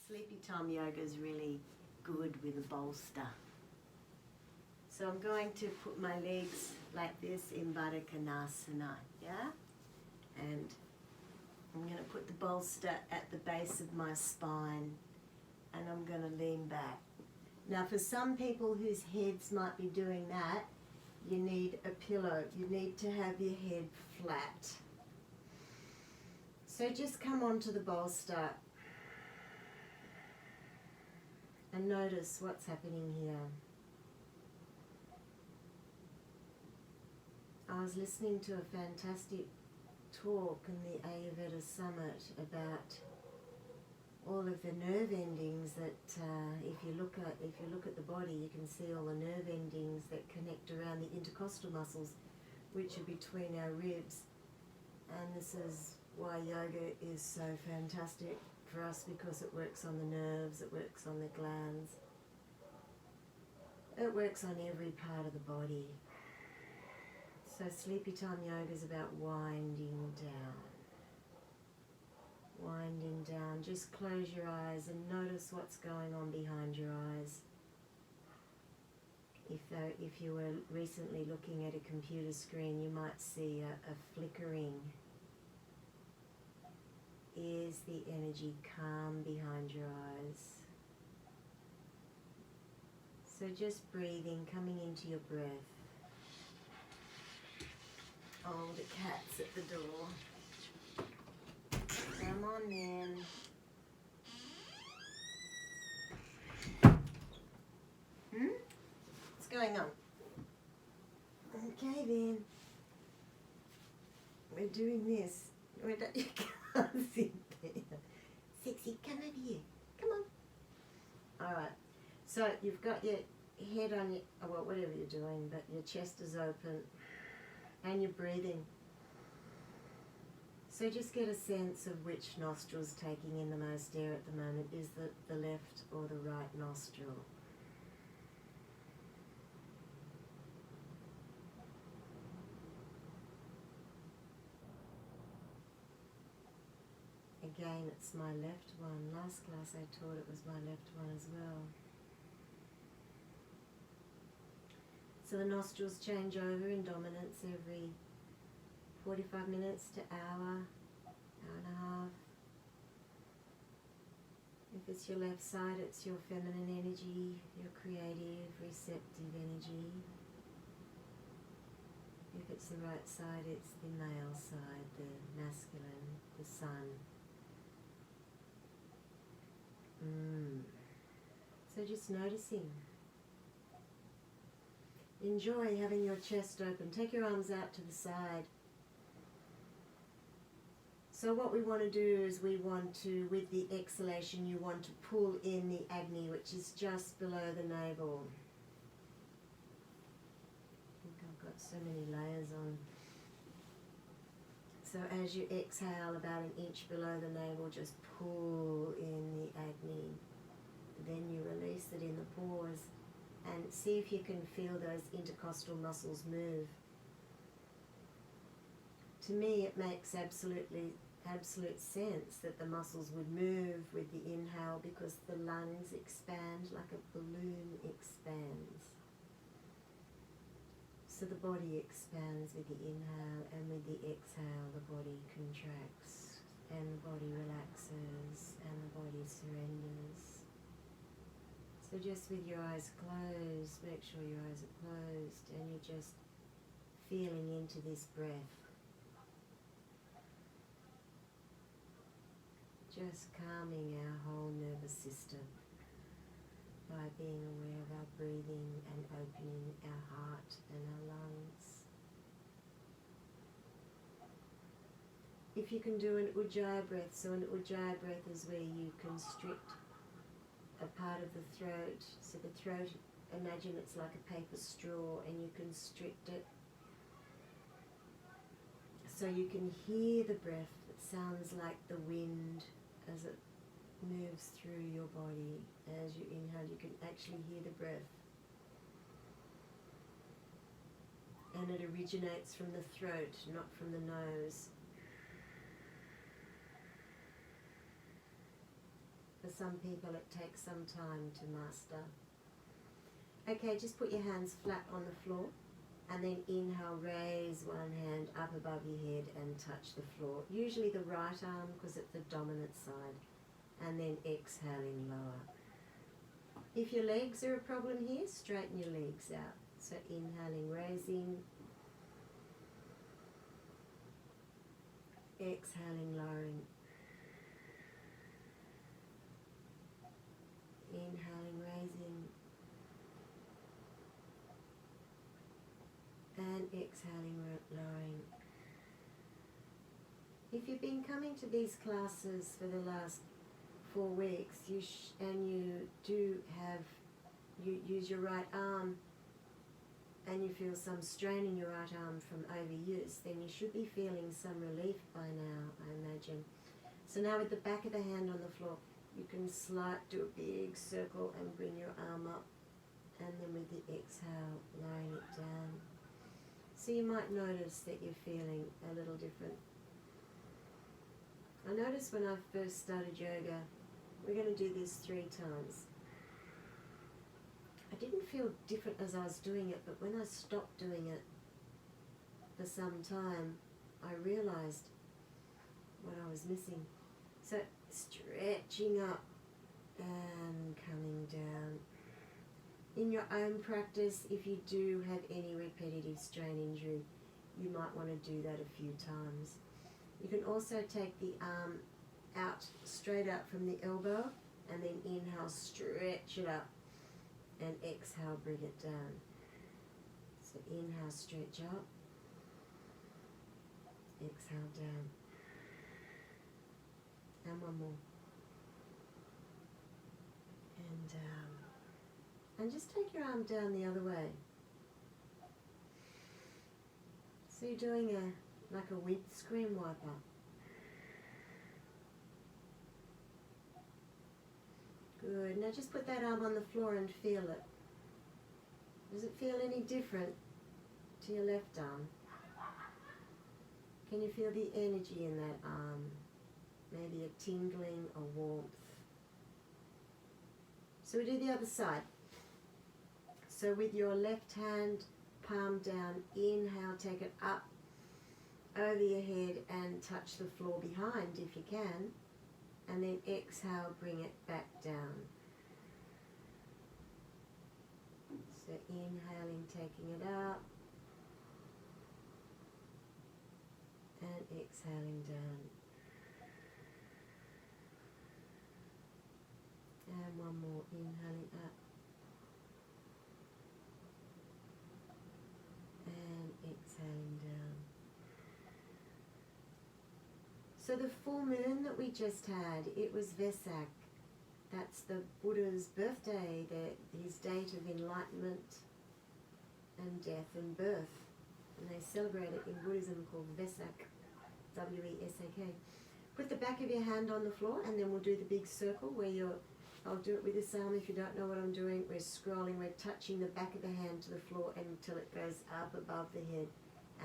Sleepy time yoga is really good with a bolster. So I'm going to put my legs like this in Baddha Konasana, yeah? And I'm going to put the bolster at the base of my spine and I'm going to lean back. Now for some people whose heads might be doing that, you need a pillow. You need to have your head flat. So just come onto the bolster and notice what's happening here. I was listening to a fantastic talk in the Ayurveda Summit about all of the nerve endings that if you look at the body, you can see all the nerve endings that connect around the intercostal muscles, which are between our ribs. And this is why yoga is so fantastic for us, because it works on the nerves, it works on the glands, it works on every part of the body. So sleepy time yoga is about winding down. Winding down. Just close your eyes and notice what's going on behind your eyes. If you were recently looking at a computer screen, you might see a flickering. Is the energy calm behind your eyes? So just breathing, coming into your breath. Oh, the cat's at the door. Come on then. What's going on? Okay then. We're doing this. You can't sit there. Sexy, come over here. Come on. Alright. So you've got your head on your, well, whatever you're doing, but your chest is open and you're breathing. So just get a sense of which nostril's taking in the most air at the moment. Is the left or the right nostril? Again, it's my left one. Last class I taught it was my left one as well. So the nostrils change over in dominance every 45 minutes to hour and a half. If it's your left side, it's your feminine energy, your creative, receptive energy. If it's the right side, it's the male side, the masculine, the sun. So just noticing. Enjoy having your chest open. Take your arms out to the side. So what we want to do is we want to, with the exhalation, you want to pull in the Agni, which is just below the navel. I think I've got so many layers on. So as you exhale about an inch below the navel, just pull in the Agni. Then you release it in the pause and see if you can feel those intercostal muscles move. To me, it makes absolute sense that the muscles would move with the inhale, because the lungs expand like a balloon expands. So the body expands with the inhale, and with the exhale the body contracts and the body relaxes and the body surrenders. So just with your eyes closed, make sure your eyes are closed and you're just feeling into this breath. Just calming our whole nervous system by being aware of our breathing and opening our heart and our lungs. If you can do an Ujjayi breath, so an Ujjayi breath is where you constrict a part of the throat. So the throat, imagine it's like a paper straw and you constrict it. So you can hear the breath. It sounds like the wind as it moves through your body. As you inhale, you can actually hear the breath. And it originates from the throat, not from the nose. for some people it takes some time to master. Okay, just put your hands flat on the floor and then inhale, raise one hand up above your head and touch the floor. Usually the right arm because it's the dominant side. And then exhaling lower. If your legs are a problem here, straighten your legs out. So inhaling, raising. Exhaling, lowering. Inhaling, raising. And exhaling, lowering. If you've been coming to these classes for the last 4 weeks, and you do have, you use your right arm and you feel some strain in your right arm from overuse, then you should be feeling some relief by now, I imagine. So now with the back of the hand on the floor, you can do a big circle and bring your arm up, and then with the exhale, lowering it down. So you might notice that you're feeling a little different. I noticed when I first started yoga, we're going to do this 3 times. I didn't feel different as I was doing it, but when I stopped doing it for some time, I realized what I was missing. So stretching up and coming down. In your own practice, if you do have any repetitive strain injury, you might want to do that a few times. You can also take the arm out, straight out from the elbow, and then inhale, stretch it up, and exhale, bring it down. So inhale, stretch up, exhale, down. And one more. And down. And just take your arm down the other way. So you're doing like a windscreen wiper. Good. Now just put that arm on the floor and feel it. Does it feel any different to your left arm? Can you feel the energy in that arm? Maybe a tingling, a warmth. So we do the other side. So with your left hand, palm down, inhale, take it up over your head and touch the floor behind if you can. And then exhale, bring it back down. So inhaling, taking it up. And exhaling down. And one more, inhaling up. And exhaling down. So the full moon that we just had, it was Vesak. That's the Buddha's birthday, his date of enlightenment and death and birth. And they celebrate it in Buddhism called Vesak, W-E-S-A-K. Put the back of your hand on the floor and then we'll do the big circle where I'll do it with this arm if you don't know what I'm doing. We're scrolling, we're touching the back of the hand to the floor until it goes up above the head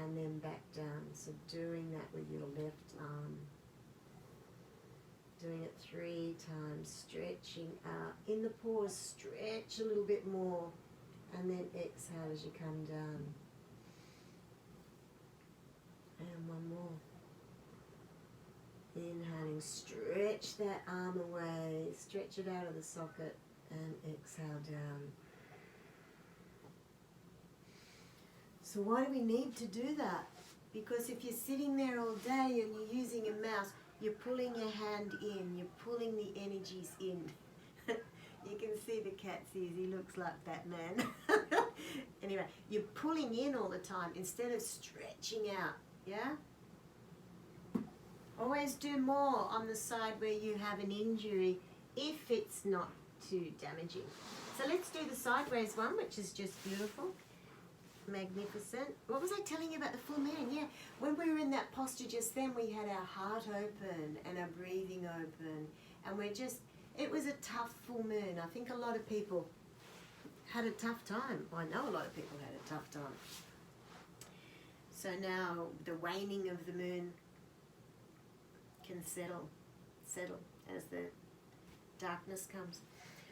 and then back down. So doing that with your left arm. Doing it 3 times, stretching out. In the pause, stretch a little bit more and then exhale as you come down. And one more. Inhaling, stretch that arm away, stretch it out of the socket and exhale down. So why do we need to do that? Because if you're sitting there all day and you're using a mouse, you're pulling your hand in, you're pulling the energies in. You can see the cat's ears, he looks like Batman. Anyway, you're pulling in all the time instead of stretching out, yeah? Always do more on the side where you have an injury if it's not too damaging. So let's do the sideways one, which is just beautiful. Magnificent. What was I telling you about the full moon? Yeah, when we were in that posture just then, we had our heart open and our breathing open, and it was a tough full moon. I think a lot of people had a tough time. Well, I know a lot of people had a tough time. So now the waning of the moon can settle as the darkness comes.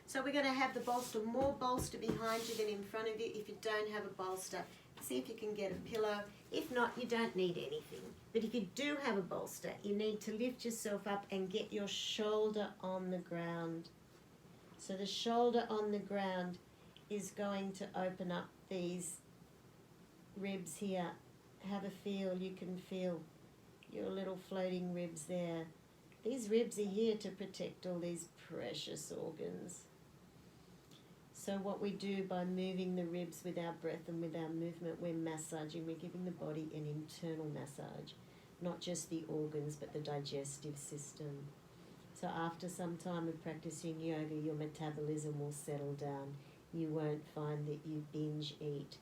So we're going to have the bolster, more bolster behind you than in front of you. If you don't have a bolster, see if you can get a pillow. If not, you don't need anything. But if you do have a bolster, you need to lift yourself up and get your shoulder on the ground. So the shoulder on the ground is going to open up these ribs here. Have a feel. You can feel your little floating ribs there. These ribs are here to protect all these precious organs. So what we do by moving the ribs with our breath and with our movement, we're massaging, we're giving the body an internal massage, not just the organs but the digestive system. So after some time of practicing yoga, your metabolism will settle down. You won't find that you binge eat.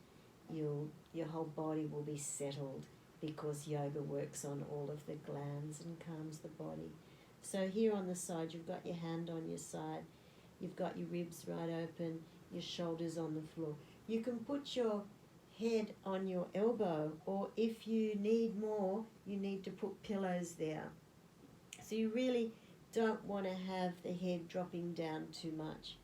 Your whole body will be settled because yoga works on all of the glands and calms the body. So here on the side, you've got your hand on your side. You've got your ribs right open, your shoulders on the floor. You can put your head on your elbow, or if you need more, you need to put pillows there. So you really don't want to have the head dropping down too much.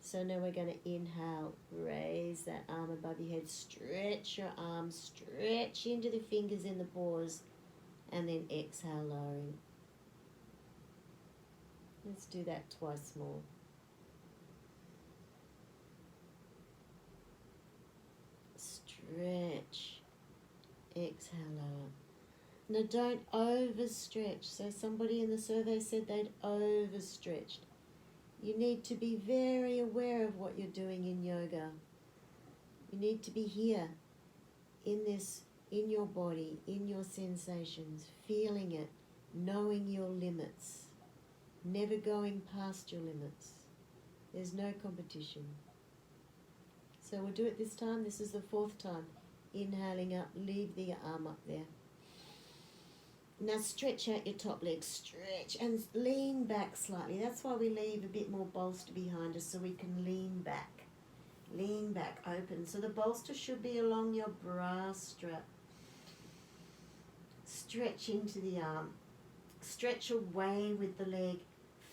So now we're going to inhale, raise that arm above your head, stretch your arms, stretch into the fingers in the paws, and then exhale, lowering. Let's do that twice more. Stretch, exhale, lower. Now don't overstretch. So somebody in the survey said they'd overstretched. You need to be very aware of what you're doing in yoga. You need to be here, in this, in your body, in your sensations, feeling it, knowing your limits, never going past your limits. There's no competition. So we'll do it this time. This is the 4th time. Inhaling up, leave the arm up there. Now stretch out your top leg, stretch and lean back slightly. That's why we leave a bit more bolster behind us so we can lean back. Lean back, open. So the bolster should be along your bra strap. Stretch into the arm. Stretch away with the leg.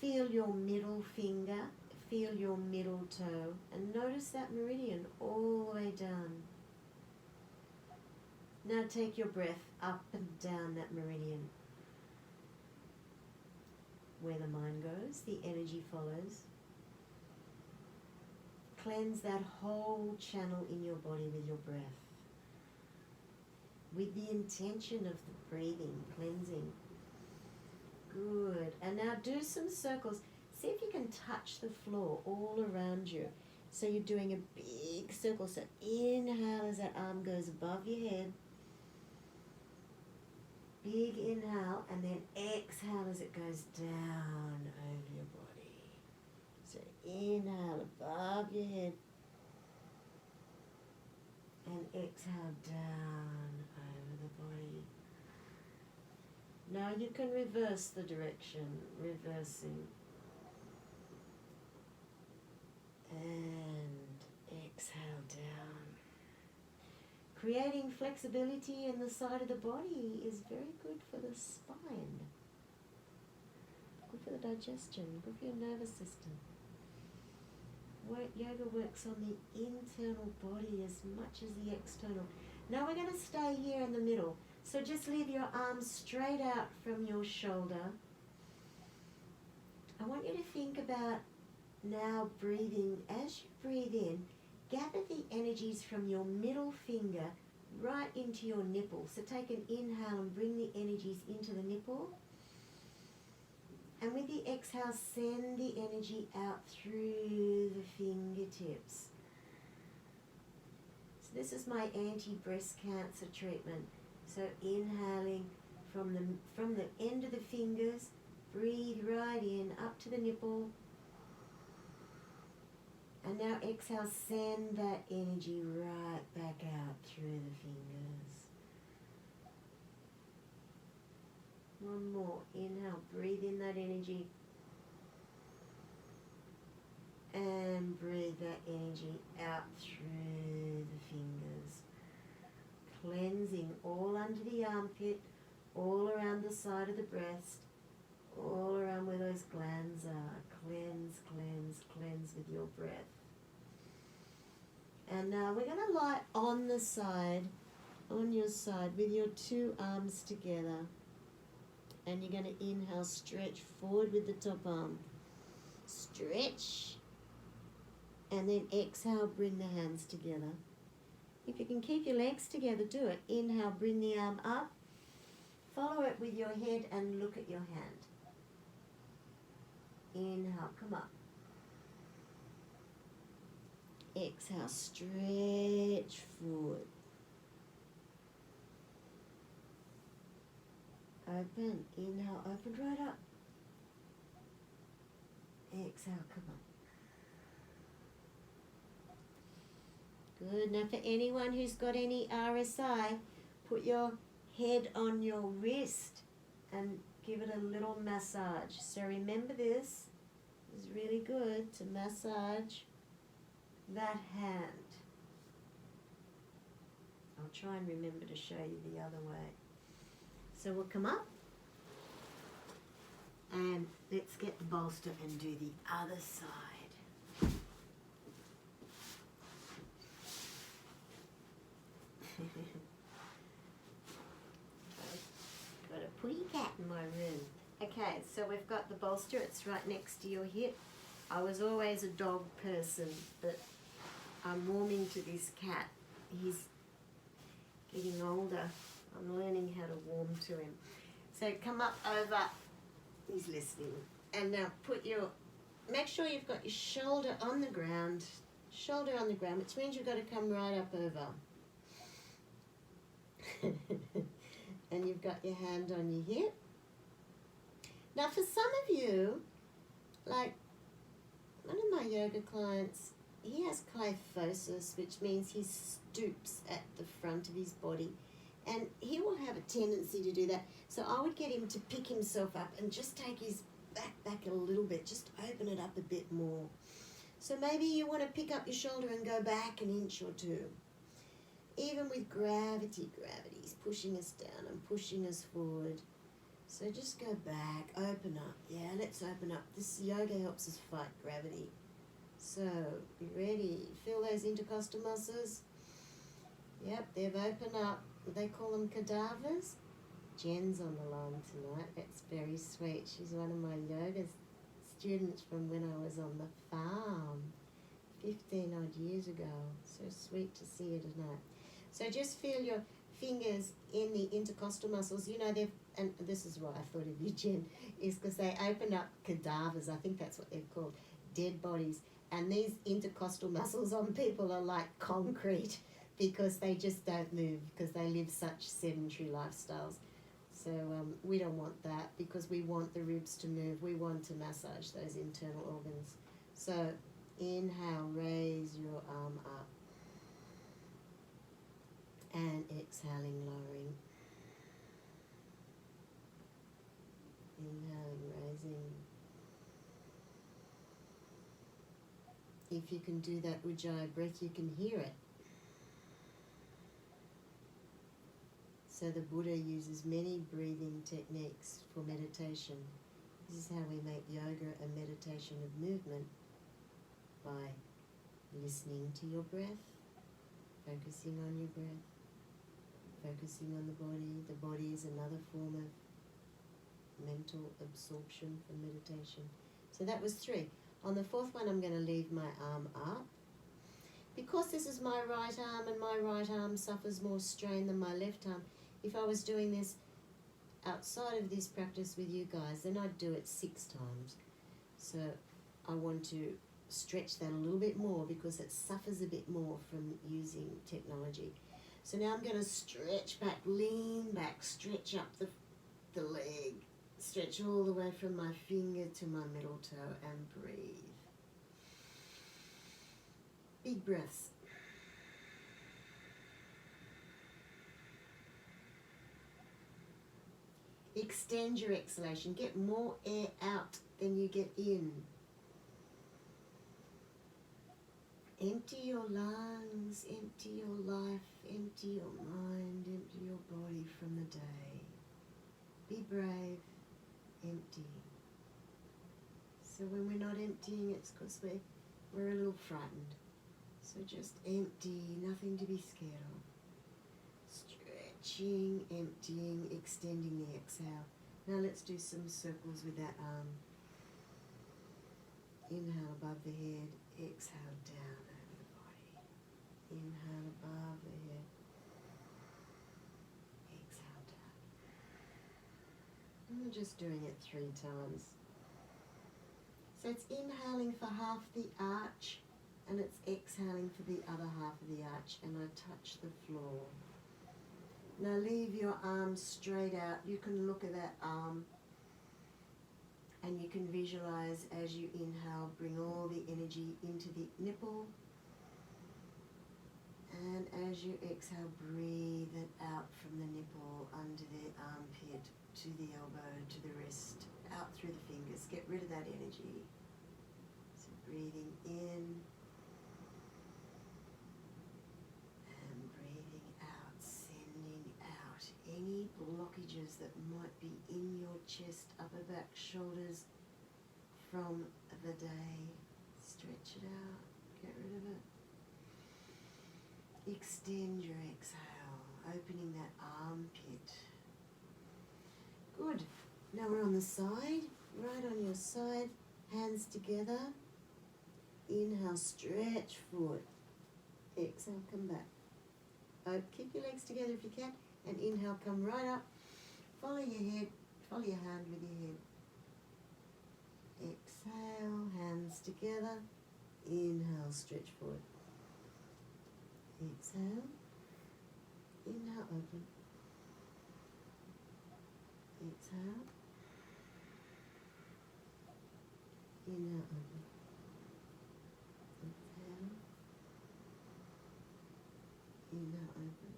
Feel your middle finger. Feel your middle toe. And notice that meridian all the way down. Now take your breath up and down that meridian. Where the mind goes, the energy follows. Cleanse that whole channel in your body with your breath. With the intention of the breathing, cleansing. Good. And now do some circles. See if you can touch the floor all around you. So you're doing a big circle. So inhale as that arm goes above your head. Big inhale, and then exhale as it goes down over your body. So inhale above your head, and exhale down over the body. Now you can reverse the direction, reversing. And exhale down. Creating flexibility in the side of the body is very good for the spine. Good for the digestion, good for your nervous system. Yoga works on the internal body as much as the external. Now we're going to stay here in the middle. So just leave your arms straight out from your shoulder. I want you to think about now breathing. As you breathe in, gather the energies from your middle finger right into your nipple. So take an inhale and bring the energies into the nipple. And with the exhale, send the energy out through the fingertips. So this is my anti-breast cancer treatment. So inhaling from the end of the fingers, breathe right in, up to the nipple. And now exhale, send that energy right back out through the fingers. One more. Inhale, breathe in that energy. And breathe that energy out through the fingers. Cleansing all under the armpit, all around the side of the breast, all around where those glands are. Cleanse, cleanse, cleanse with your breath. And now we're going to lie on the side, on your side, with your two arms together. And you're going to inhale, stretch forward with the top arm. Stretch. And then exhale, bring the hands together. If you can keep your legs together, do it. Inhale, bring the arm up. Follow it with your head and look at your hand. Inhale, come up. Exhale, stretch forward. Open. Inhale, open right up. Exhale, come up. Good. Now for anyone who's got any RSI, put your head on your wrist and give it a little massage. So remember this is really good to massage that hand. I'll try and remember to show you the other way. So we'll come up and let's get the bolster and do the other side. Got a pretty cat in my room. Okay, so we've got the bolster. It's right next to your hip. I was always a dog person, but I'm warming to this cat. He's getting older. I'm learning how to warm to him. So come up over. He's listening. And now make sure you've got your shoulder on the ground. Shoulder on the ground, which means you've got to come right up over. And you've got your hand on your hip. Now for some of you, like one of my yoga clients, he has kyphosis, which means he stoops at the front of his body. And he will have a tendency to do that. So I would get him to pick himself up and just take his back a little bit. Just open it up a bit more. So maybe you want to pick up your shoulder and go back an inch or two. Even with gravity is pushing us down and pushing us forward. So just go back, open up. Yeah, let's open up. This yoga helps us fight gravity. So, be ready. Feel those intercostal muscles? Yep, they've opened up. They call them cadavers. Jen's on the line tonight. That's very sweet. She's one of my yoga students from when I was on the farm 15 odd years ago. So sweet to see you tonight. So just feel your fingers in the intercostal muscles. You know, and this is why I thought of you, Jen, is because they open up cadavers. I think that's what they're called, dead bodies. And these intercostal muscles on people are like concrete because they just don't move because they live such sedentary lifestyles. So we don't want that because we want the ribs to move. We want to massage those internal organs. So inhale, raise your arm up. And exhaling, lowering. Inhaling, raising. If you can do that Ujjayi breath, you can hear it. So the Buddha uses many breathing techniques for meditation. This is how we make yoga a meditation of movement, by listening to your breath, focusing on your breath, focusing on the body. The body is another form of mental absorption for meditation. So that was 3. On the 4th one, I'm going to leave my arm up. Because this is my right arm and my right arm suffers more strain than my left arm, if I was doing this outside of this practice with you guys, then I'd do it 6 times. So I want to stretch that a little bit more because it suffers a bit more from using technology. So now I'm going to stretch back, lean back, stretch up the leg, stretch all the way from my finger to my middle toe and breathe. Big breaths. Extend your exhalation. Get more air out than you get in. Empty your lungs, empty your life, empty your mind, empty your body from the day. Be brave, empty. So when we're not emptying, it's because we're a little frightened. So just empty, nothing to be scared of. Stretching, emptying, extending the exhale. Now let's do some circles with that arm. Inhale above the head, exhale down over the body. Inhale above the head, exhale down. And we're just doing it 3 times. So it's inhaling for half the arch and it's exhaling for the other half of the arch, and I touch the floor. Now leave your arms straight out. You can look at that arm and you can visualize as you inhale, bring all the energy into the nipple, and as you exhale, breathe it out from the nipple, under the armpit, to the elbow, to the wrist, out through the fingers. Get rid of that energy. So breathing in and breathing out, sending out any blockages that might be in your chest, upper back, shoulders from the day. Stretch it out, get rid of it. Extend your exhale, opening that armpit. Good. Now we're on the side, right on your side, hands together. Inhale, stretch forward. Exhale, come back. Keep your legs together if you can, and inhale, come right up. Follow your head, follow your hand with your head. Exhale, hands together. Inhale, stretch forward. Exhale. Inhale, open. Exhale. Inhale, open. Exhale. Inhale, open.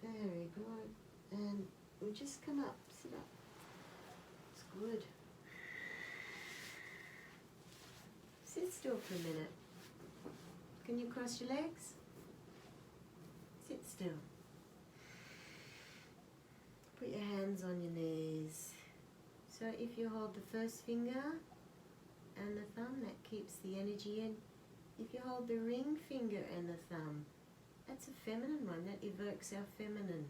Very good. And we just come up, sit up. It's good. Sit still for a minute. Can you cross your legs? Sit still. Put your hands on your knees. So if you hold the first finger and the thumb, that keeps the energy in. If you hold the ring finger and the thumb, that's a feminine one. That evokes our feminine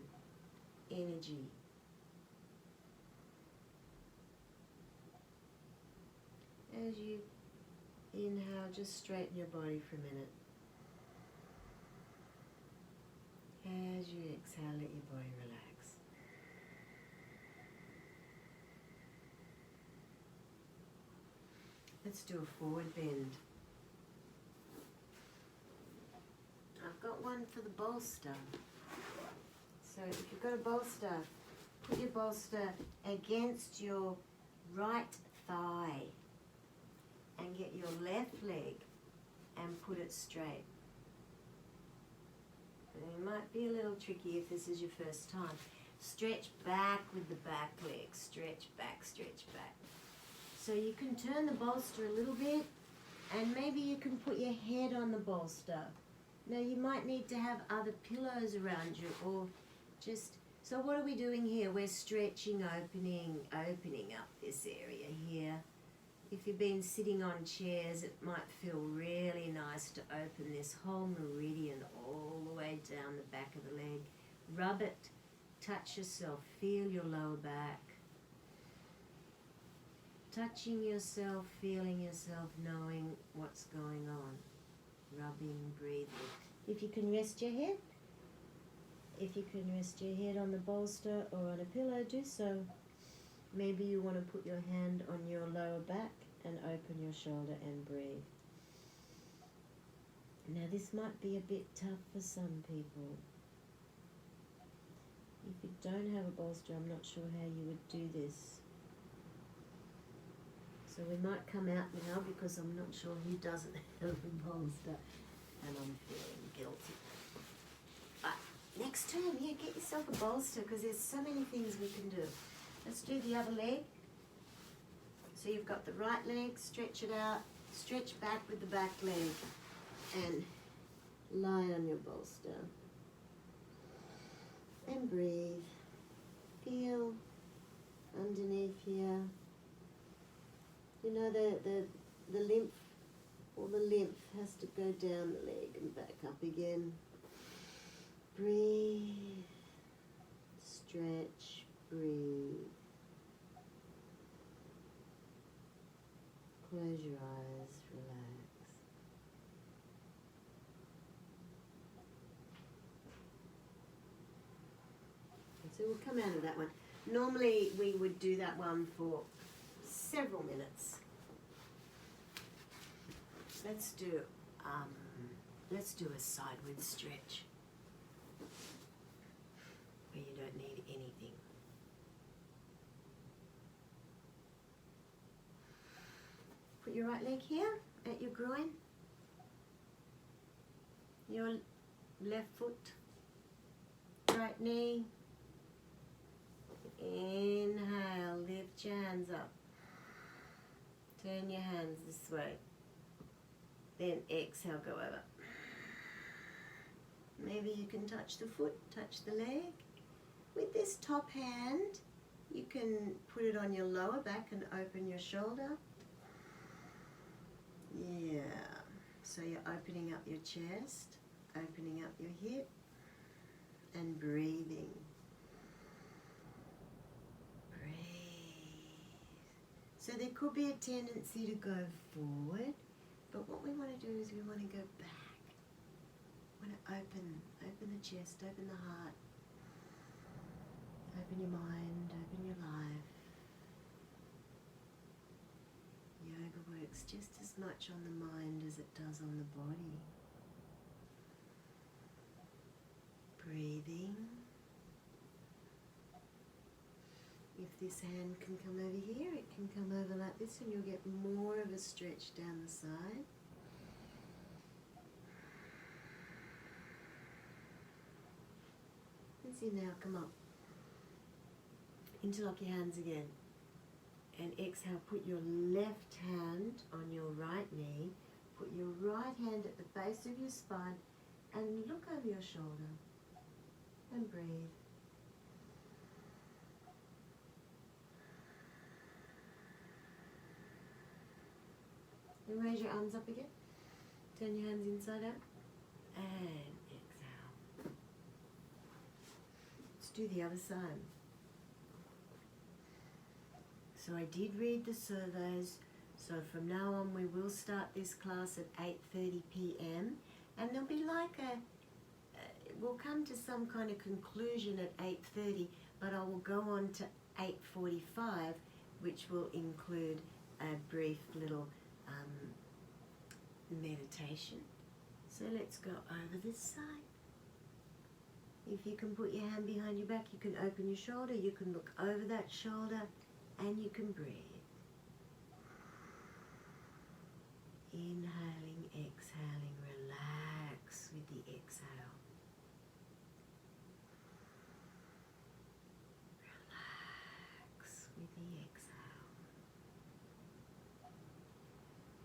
energy. As you inhale, just straighten your body for a minute. As you exhale, let your body relax. Let's do a forward bend. I've got one for the bolster. So if you've got a bolster, put your bolster against your right thigh and get your left leg and put it straight. It might be a little tricky if this is your first time. Stretch back with the back leg. Stretch back, stretch back. So you can turn the bolster a little bit, and maybe you can put your head on the bolster. Now you might need to have other pillows around you, or just, so what are we doing here? We're stretching, opening up this area here. If you've been sitting on chairs, it might feel really nice to open this whole meridian all the way down the back of the leg. Rub it, touch yourself, feel your lower back. Touching yourself, feeling yourself, knowing what's going on. Rubbing, breathing. If you can rest your head, on the bolster or on a pillow, do so. Maybe you want to put your hand on your lower back and open your shoulder and breathe. Now this might be a bit tough for some people. If you don't have a bolster, I'm not sure how you would do this. So we might come out now because I'm not sure who doesn't have a bolster, and I'm feeling guilty. But next time, yeah, get yourself a bolster because there's so many things we can do. Let's do the other leg. So you've got the right leg, stretch it out, stretch back with the back leg, and lie on your bolster. And breathe. Feel underneath here. You know, the lymph, all the lymph has to go down the leg and back up again. Breathe, stretch, breathe. Close your eyes, relax. And so we'll come out of that one. Normally we would do that one for several minutes. Let's do a sideward stretch where you don't need anything. Put your right leg here at your groin. Your left foot, right knee. Inhale, lift your hands up. Turn your hands this way. Then exhale, go over. Maybe you can touch the foot, touch the leg. With this top hand, you can put it on your lower back and open your shoulder. Yeah. So you're opening up your chest, opening up your hip, and breathing. Breathe. So there could be a tendency to go forward, but what we want to do is we want to go back. We want to open the chest, open the heart, open your mind, open your life. Yoga works just as much on the mind as it does on the body. Breathing. If this hand can come over here, it can come over like this and you'll get more of a stretch down the side. Easy now, come up. Interlock your hands again. And exhale, put your left hand on your right knee. Put your right hand at the base of your spine and look over your shoulder. And breathe. And raise your arms up again. Turn your hands inside out. And exhale. Let's do the other side. So I did read the surveys. So from now on we will start this class at 8:30 p.m. and there'll be like we'll come to some kind of conclusion at 8:30, but I will go on to 8:45, which will include a brief little meditation. So let's go over this side. If you can put your hand behind your back, you can open your shoulder, you can look over that shoulder, and you can breathe. Inhaling, exhaling, relax with the exhale. Relax with the exhale.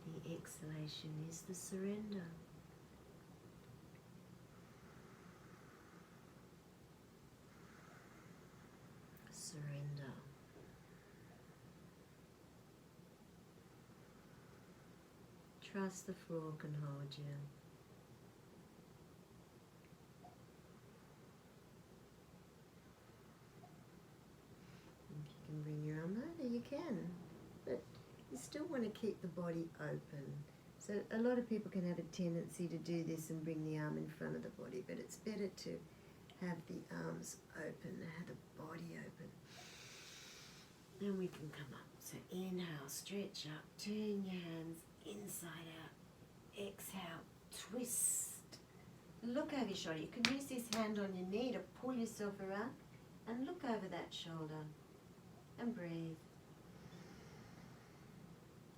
The exhalation is the surrender. Surrender. Trust the floor can hold you. If you can bring your arm over, you can. But you still want to keep the body open. So a lot of people can have a tendency to do this and bring the arm in front of the body, but it's better to have the arms open, have the body open. Then we can come up. So inhale, stretch up, turn your hands inside out. Exhale, twist. Look over your shoulder. You can use this hand on your knee to pull yourself around and look over that shoulder and breathe.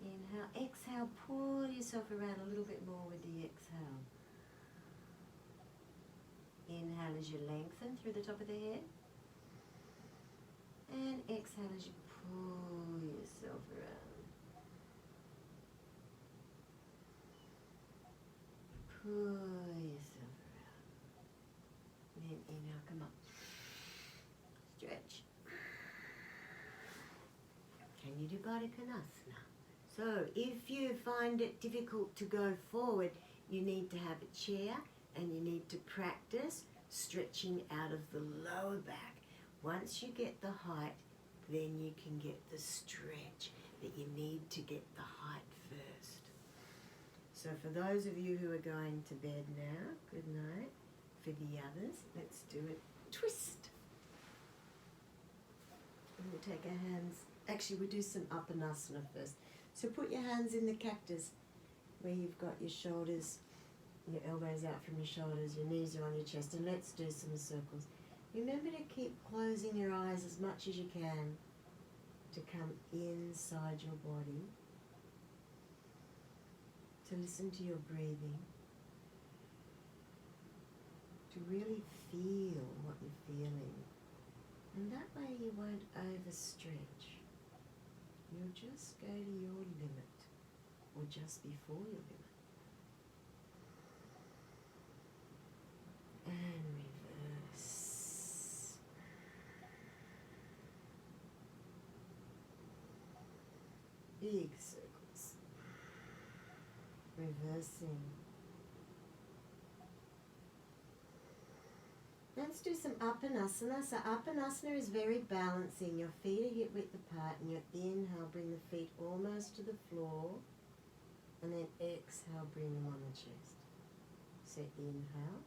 Inhale, exhale, pull yourself around a little bit more with the exhale. Inhale as you lengthen through the top of the head. And exhale as you pull yourself around. Pull yourself around. And then inhale, come up. Stretch. Can you do Baddha Konasana? So if you find it difficult to go forward, you need to have a chair and you need to practice stretching out of the lower back. Once you get the height, then you can get the stretch, but you need to get the height first. So for those of you who are going to bed now, good night. For the others, let's do it. Twist. And we'll take our hands. Actually, we'll do some Apanasana first. So put your hands in the cactus where you've got your shoulders, your elbows out from your shoulders, your knees are on your chest, and let's do some circles. Remember to keep closing your eyes as much as you can to come inside your body, to listen to your breathing, to really feel what you're feeling. And that way you won't overstretch. You'll just go to your limit, or just before your limit. And reverse. Big circles. Reversing. Let's do some Apanasana. So Apanasana is very balancing. Your feet are hip width apart, and your inhale, bring the feet almost to the floor, and then exhale, bring them on the chest. So inhale.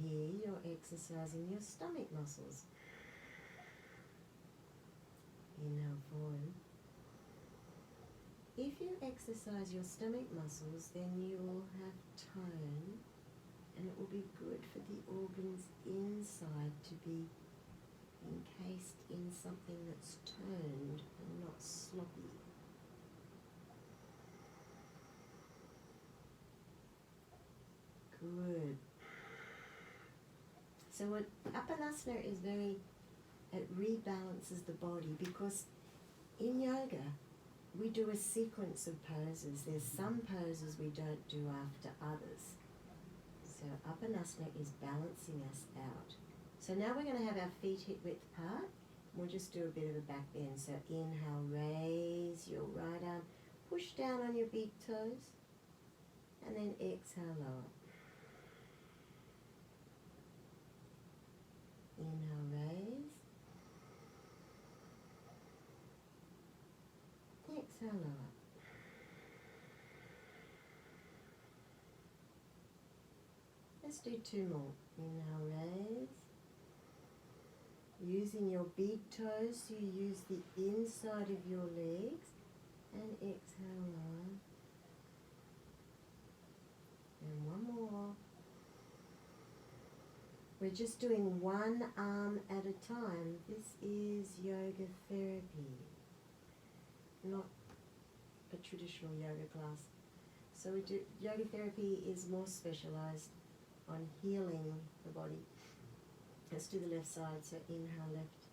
Here you're exercising your stomach muscles. Inhale forward. If you exercise your stomach muscles, then you will have tone, and it will be good for the organs inside to be encased in something that's toned and not sloppy. Good. So what Apanasana is it rebalances the body, because in yoga we do a sequence of poses. There's some poses we don't do after others. So Apanasana is balancing us out. So now we're going to have our feet hip width apart. We'll just do a bit of a back bend. So inhale, raise your right arm, push down on your big toes, and then exhale, lower. Inhale, raise. Exhale, lower. Let's do two more. Inhale, raise. Using your big toes, you use the inside of your legs, and exhale, lower. And one more. We're just doing one arm at a time. This is yoga therapy, not a traditional yoga class. So yoga therapy is more specialized on healing the body. Let's do the left side. So inhale, left.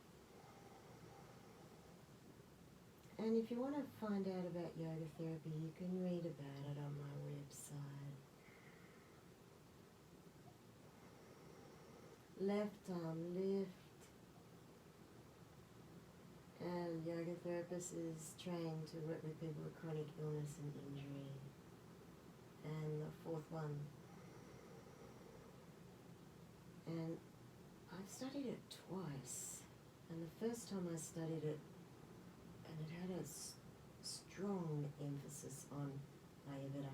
And if you want to find out about yoga therapy, you can read about it on my website. Left arm, lift. And yoga therapist is trained to work with people with chronic illness and injury. And the fourth one. And I've studied it twice. And the first time I studied it, and it had a strong emphasis on Ayurveda.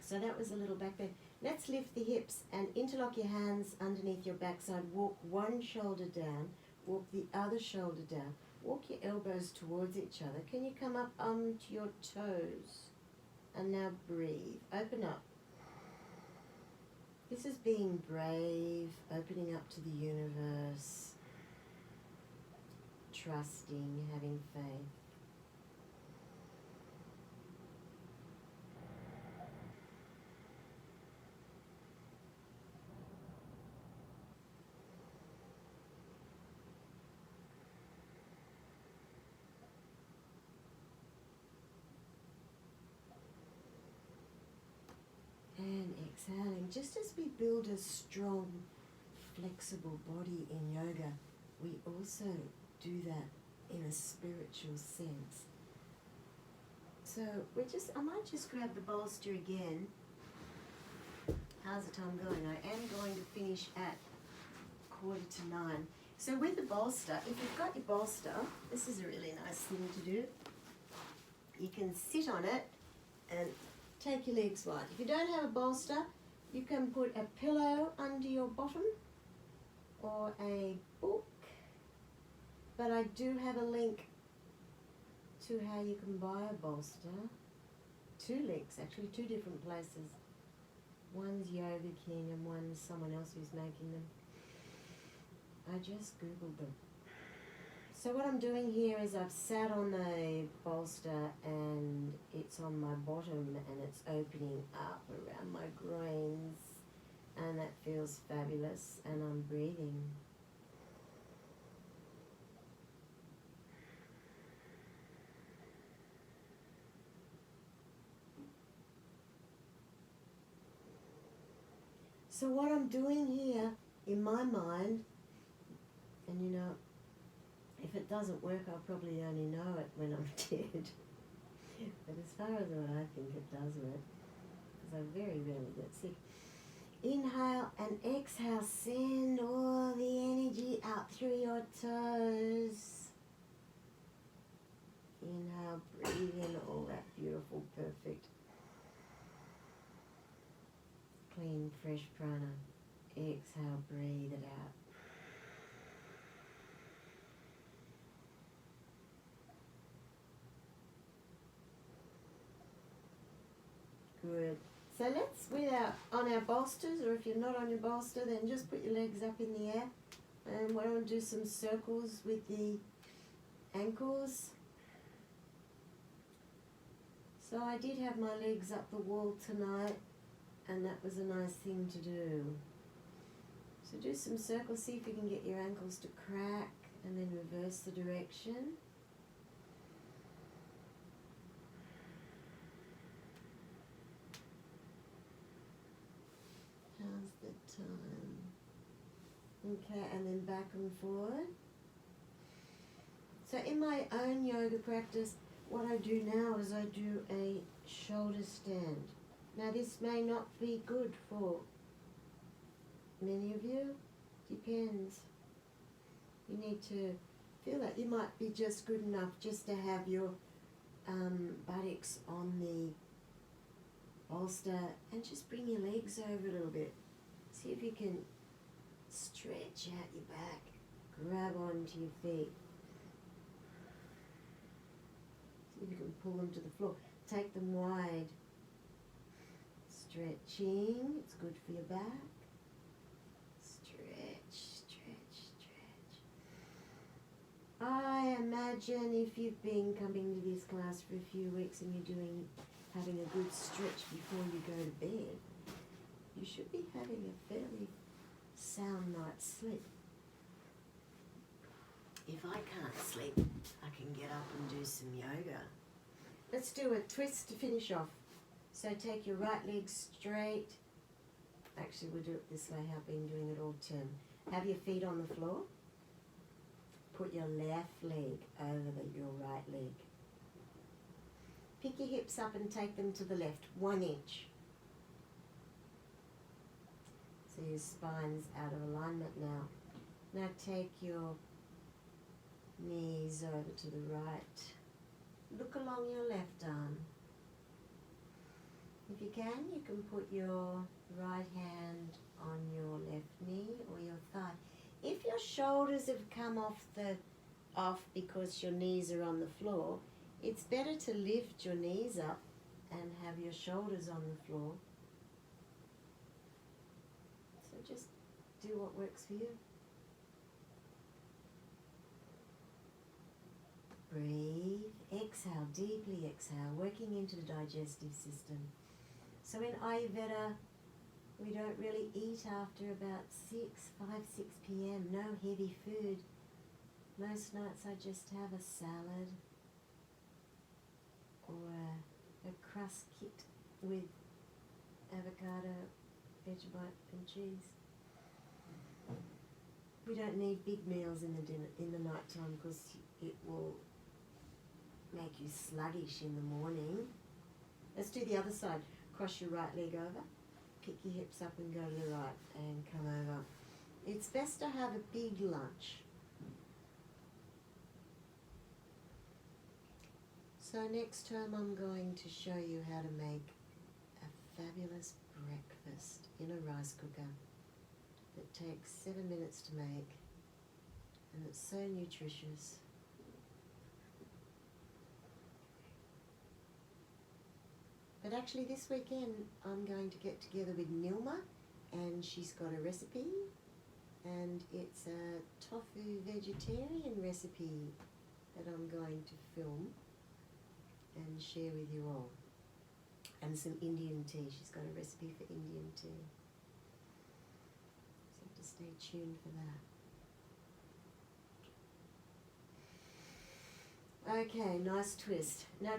So that was a little back bend. Let's lift the hips and interlock your hands underneath your backside. Walk one shoulder down, walk the other shoulder down. Walk your elbows towards each other. Can you come up onto your toes? And now breathe. Open up. This is being brave, opening up to the universe, trusting, having faith. And exhaling. Just as we build a strong, flexible body in yoga, we also do that in a spiritual sense. So I might just grab the bolster again. How's the time going? I am going to finish at 8:45. So with the bolster, if you've got your bolster, this is a really nice thing to do. You can sit on it and take your legs wide. If you don't have a bolster, you can put a pillow under your bottom or a book. But I do have a link to how you can buy a bolster. 2 links, actually, 2 different places. One's Yoga King and one's someone else who's making them. I just Googled them. So what I'm doing here is I've sat on the bolster and it's on my bottom and it's opening up around my groins, and that feels fabulous, and I'm breathing. So what I'm doing here in my mind, and you know, if it doesn't work, I'll probably only know it when I'm dead. But as far as what I think, it does work, because I very rarely get sick. Inhale and exhale, send all the energy out through your toes. Inhale, breathe in all that beautiful, perfect, clean, fresh prana. Exhale, breathe it out. Good. So let's, on our bolsters, or if you're not on your bolster, then just put your legs up in the air. And we're going to do some circles with the ankles. So I did have my legs up the wall tonight, and that was a nice thing to do. So do some circles, see if you can get your ankles to crack, and then reverse the direction. How's the time? Okay, and then back and forward. So in my own yoga practice, what I do now is I do a shoulder stand. Now this may not be good for many of you, depends. You need to feel that. You might be just good enough just to have your buttocks on the bolster and just bring your legs over a little bit. See if you can stretch out your back, grab onto your feet. See if you can pull them to the floor. Take them wide. Stretching, it's good for your back. Stretch, stretch, stretch. I imagine if you've been coming to this class for a few weeks and you're having a good stretch before you go to bed, you should be having a fairly sound night's sleep. If I can't sleep, I can get up and do some yoga. Let's do a twist to finish off. So take your right leg straight. Actually, we'll do it this way, how I've been doing it all term. Have your feet on the floor. Put your left leg over your right leg. Pick your hips up and take them to the left, 1 inch. So your spine's out of alignment now. Now take your knees over to the right. Look along your left arm. If you can put your right hand on your left knee or your thigh. If your shoulders have come off because your knees are on the floor, it's better to lift your knees up and have your shoulders on the floor. So just do what works for you. Breathe, exhale, deeply exhale, working into the digestive system. So in Ayurveda, we don't really eat after about 5, 6 p.m. No heavy food. Most nights I just have a salad or a crust kit with avocado, Vegemite and cheese. We don't need big meals in the night time because it will make you sluggish in the morning. Let's do the other side. Cross your right leg over, kick your hips up and go to the right and come over. It's best to have a big lunch. So next time I'm going to show you how to make a fabulous breakfast in a rice cooker that takes 7 minutes to make, and it's so nutritious. But actually this weekend I'm going to get together with Nilma, and she's got a recipe, and it's a tofu vegetarian recipe that I'm going to film and share with you all. And some Indian tea. She's got a recipe for Indian tea. So you have to stay tuned for that. Okay, nice twist. Now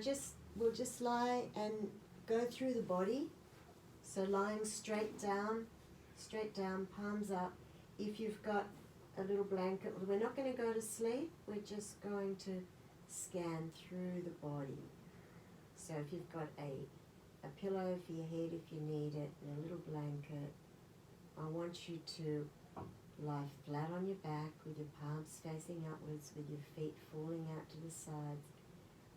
we'll just lie and go through the body. So lying straight down, palms up. If you've got a little blanket, we're not going to go to sleep, we're just going to scan through the body. So if you've got a pillow for your head if you need it, and a little blanket, I want you to lie flat on your back with your palms facing upwards, with your feet falling out to the sides.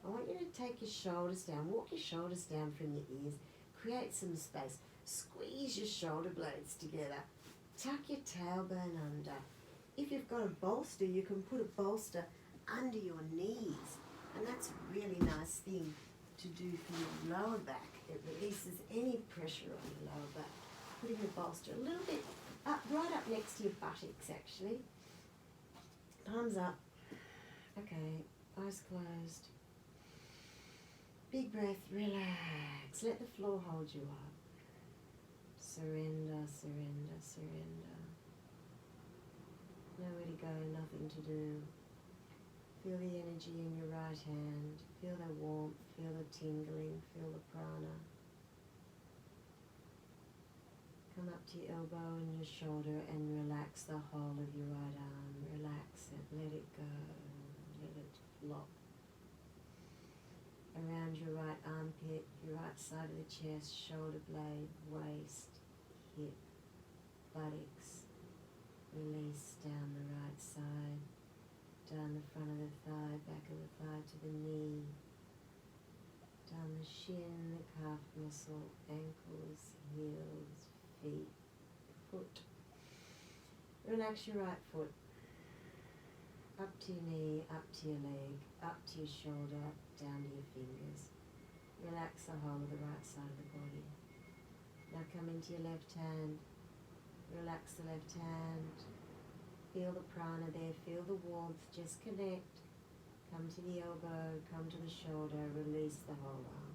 I want you to take your shoulders down, walk your shoulders down from your ears, create some space, squeeze your shoulder blades together, tuck your tailbone under. If you've got a bolster, you can put a bolster under your knees, and that's a really nice thing to do for your lower back. It releases any pressure on your lower back. Putting the bolster a little bit up, right up next to your buttocks actually. Palms up. Okay, eyes closed. Big breath, relax. Let the floor hold you up. Surrender, surrender, surrender. Nowhere to go, nothing to do. Feel the energy in your right hand. Feel the warmth, feel the tingling, feel the prana. Come up to your elbow and your shoulder and relax the whole of your right arm. Relax it, let it go, let it flop. Around your right armpit, your right side of the chest, shoulder blade, waist, hip, buttocks. Release down the right side, down the front of the thigh, back of the thigh to the knee, down the shin, the calf muscle, ankles, heels, feet, foot. Relax your right foot, up to your knee, up to your leg, up to your shoulder, down to your fingers. Relax the whole of the right side of the body. Now come into your left hand. Relax the left hand. Feel the prana there, feel the warmth, just connect. Come to the elbow, come to the shoulder, release the whole arm.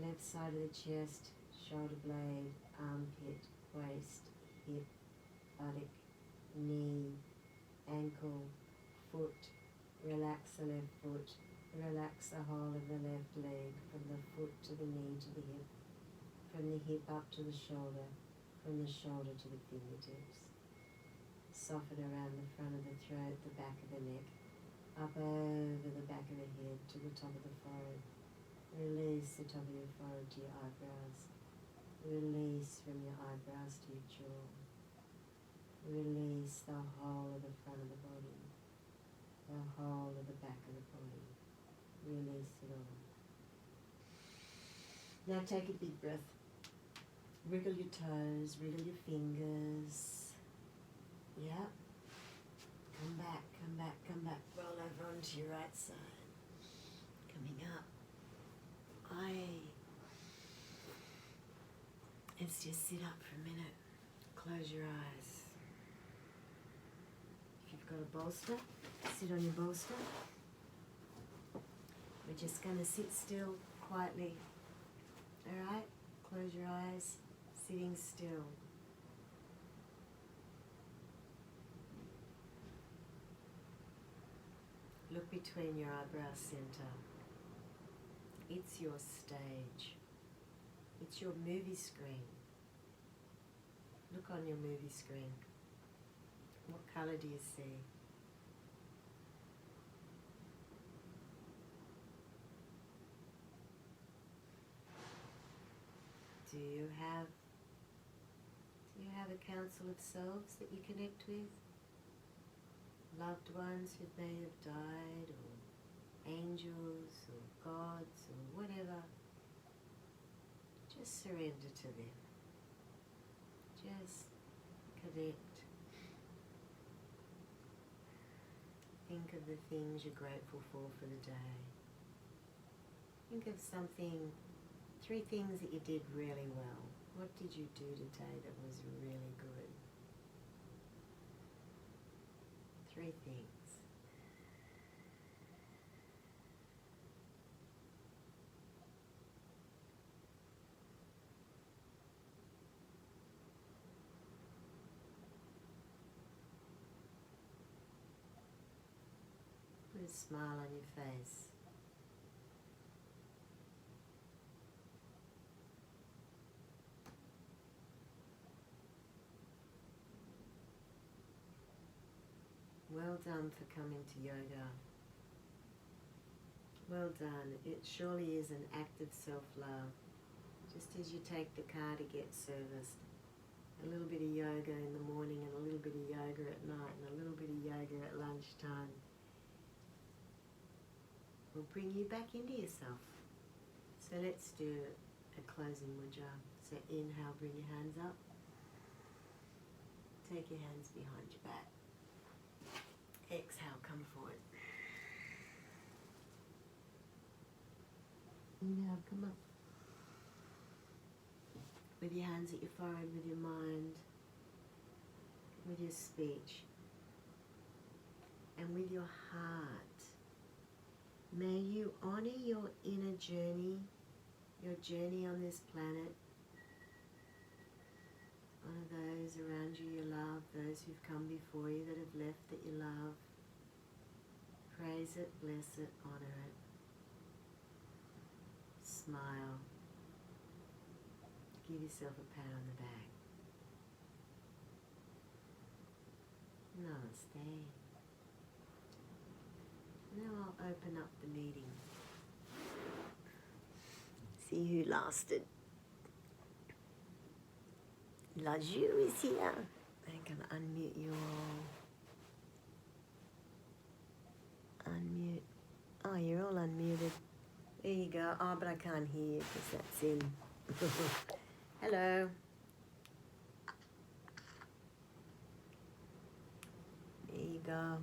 Left side of the chest, shoulder blade, armpit, waist, hip, buttock, knee, ankle, foot. Relax the left foot. Relax the whole of the left leg, from the foot to the knee to the hip, from the hip up to the shoulder, from the shoulder to the fingertips. Soften around the front of the throat, the back of the neck, up over the back of the head to the top of the forehead. Release the top of your forehead to your eyebrows. Release from your eyebrows to your jaw. Release the whole of the front of the body, the whole of the back of the body. Release it all. Now take a big breath. Wriggle your toes, wriggle your fingers. Yep. Come back, come back, come back. Roll over onto your right side. Coming up. Let's just sit up for a minute. Close your eyes. If you've got a bolster, sit on your bolster. We're just going to sit still quietly. Alright? Close your eyes. Sitting still. Look between your eyebrow center. It's your stage. It's your movie screen. Look on your movie screen. What color do you see? Do you have a council of selves that you connect with? Loved ones who may have died, or angels, or gods, or whatever. Just surrender to them. Just connect. Think of the things you're grateful for the day. Think of 3 things that you did really well. What did you do today that was really good? 3 things. Put a smile on your face. Well done for coming to yoga. Well done. It surely is an act of self-love. Just as you take the car to get serviced, a little bit of yoga in the morning and a little bit of yoga at night and a little bit of yoga at lunchtime will bring you back into yourself. So let's do a closing mudra. So inhale, bring your hands up. Take your hands behind your back. Exhale, come forward. Inhale, come up. With your hands at your forehead, with your mind, with your speech, and with your heart. May you honor your inner journey, your journey on this planet. Honor those around you you love, those who've come before you that have left that you love. Praise it, bless it, honor it. Smile. Give yourself a pat on the back. Namaste. Now I'll open up the meeting. See who lasted. Laju is here. I'm going to unmute you all. Unmute. Oh, you're all unmuted. There you go. Oh, but I can't hear you because that's in. Hello. There you go.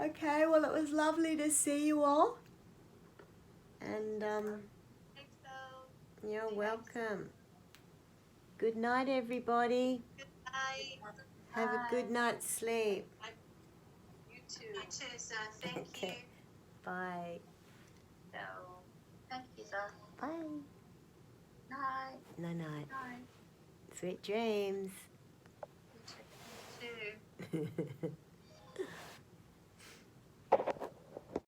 Okay, well, it was lovely to see you all. And you're welcome. Good night, everybody. Good night. Have a good night's sleep. You too. You too, sir. Thank you. Bye. So, thank you, sir. Bye. Night. Night night. Night. Sweet dreams. You too.